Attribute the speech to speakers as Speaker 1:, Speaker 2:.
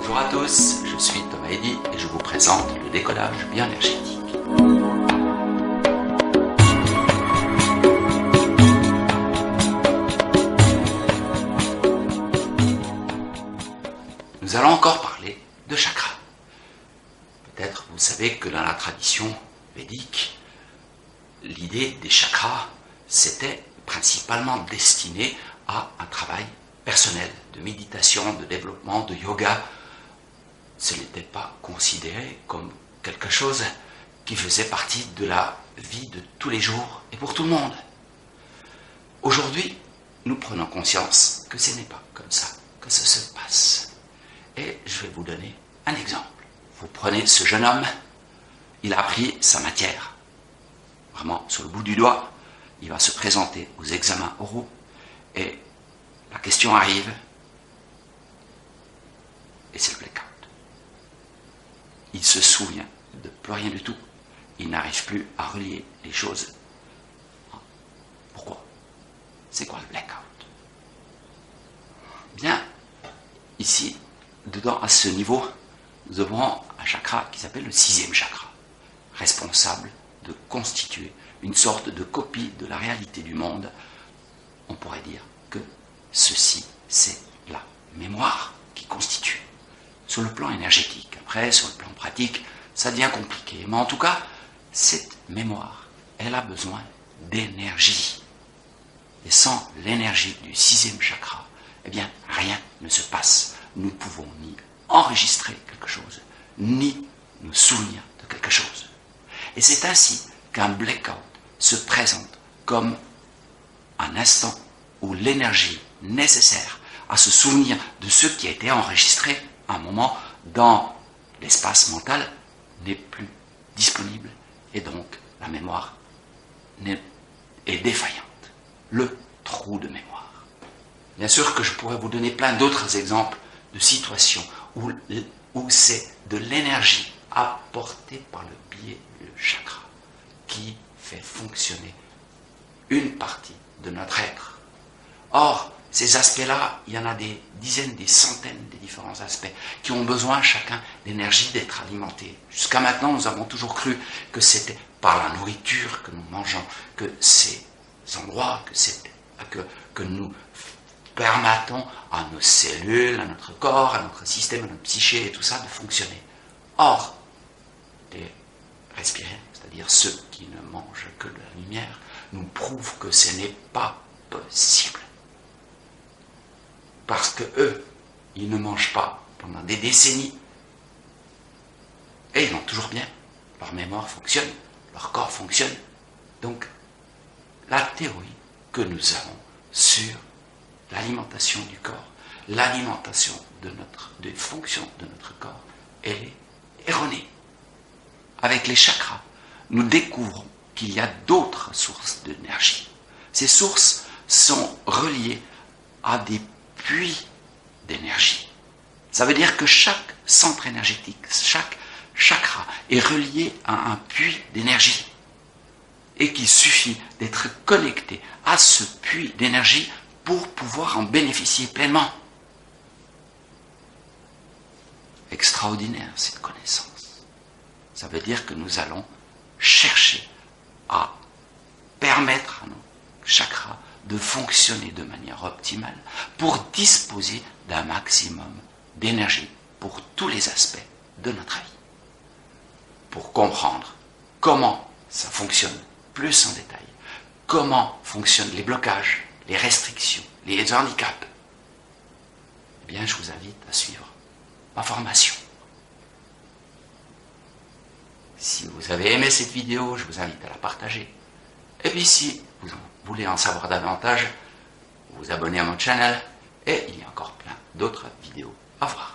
Speaker 1: Bonjour à tous, je suis Thomas Eddy et je vous présente le décollage bioénergétique. Nous allons encore parler de chakras. Peut-être vous savez que dans la tradition védique, l'idée des chakras, c'était principalement destiné à un travail personnel, de méditation, de développement, de yoga. Ce n'était pas considéré comme quelque chose qui faisait partie de la vie de tous les jours et pour tout le monde. Aujourd'hui, nous prenons conscience que ce n'est pas comme ça que ça se passe. Et je vais vous donner un exemple. Vous prenez ce jeune homme, il a appris sa matière, vraiment sur le bout du doigt, il va se présenter aux examens oraux et la question arrive et c'est le blackout. Il se souvient de plus rien du tout, il n'arrive plus à relier les choses. Pourquoi? C'est quoi le blackout? Bien, ici, dedans, à ce niveau, nous avons un chakra qui s'appelle le 6e chakra, responsable de constituer une sorte de copie de la réalité du monde. On pourrait dire que ceci, c'est la mémoire qui constitue. Sur le plan énergétique, après, sur le plan pratique, ça devient compliqué. Mais en tout cas, cette mémoire, elle a besoin d'énergie. Et sans l'énergie du 6e chakra, eh bien, rien ne se passe. Nous ne pouvons ni enregistrer quelque chose, ni nous souvenir de quelque chose. Et c'est ainsi qu'un blackout se présente comme un instant où l'énergie nécessaire à se souvenir de ce qui a été enregistré à un moment dans l'espace mental n'est plus disponible et donc la mémoire est défaillante. Le trou de mémoire. Bien sûr que je pourrais vous donner plein d'autres exemples de situations où c'est de l'énergie apportée par le biais du chakra qui fait fonctionner une partie de notre être. Or, ces aspects-là, il y en a des dizaines, des centaines de différents aspects qui ont besoin chacun d'énergie, d'être alimentés. Jusqu'à maintenant, nous avons toujours cru que c'était par la nourriture que nous mangeons, que ces endroits, que nous permettons à nos cellules, à notre corps, à notre système, à notre psyché et tout ça de fonctionner. Or, les respiriens, c'est-à-dire ceux qui ne mangent que de la lumière, nous prouvent que ce n'est pas possible. Parce que eux, ils ne mangent pas pendant des décennies et ils vont toujours bien. Leur mémoire fonctionne, leur corps fonctionne. Donc, la théorie que nous avons sur l'alimentation du corps, l'alimentation des fonctions de notre corps, elle est erronée. Avec les chakras, nous découvrons qu'il y a d'autres sources d'énergie. Ces sources sont reliées à des puits d'énergie. Ça veut dire que chaque centre énergétique, chaque chakra est relié à un puits d'énergie et qu'il suffit d'être connecté à ce puits d'énergie pour pouvoir en bénéficier pleinement. Extraordinaire cette connaissance. Ça veut dire que nous allons chercher à permettre à nos chakras de fonctionner de manière optimale pour disposer d'un maximum d'énergie pour tous les aspects de notre vie. Pour comprendre comment ça fonctionne plus en détail, comment fonctionnent les blocages, les restrictions, les handicaps, eh bien je vous invite à suivre ma formation. Si vous avez aimé cette vidéo, je vous invite à la partager. Et puis si vous voulez en savoir davantage, vous abonnez à mon channel et il y a encore plein d'autres vidéos à voir.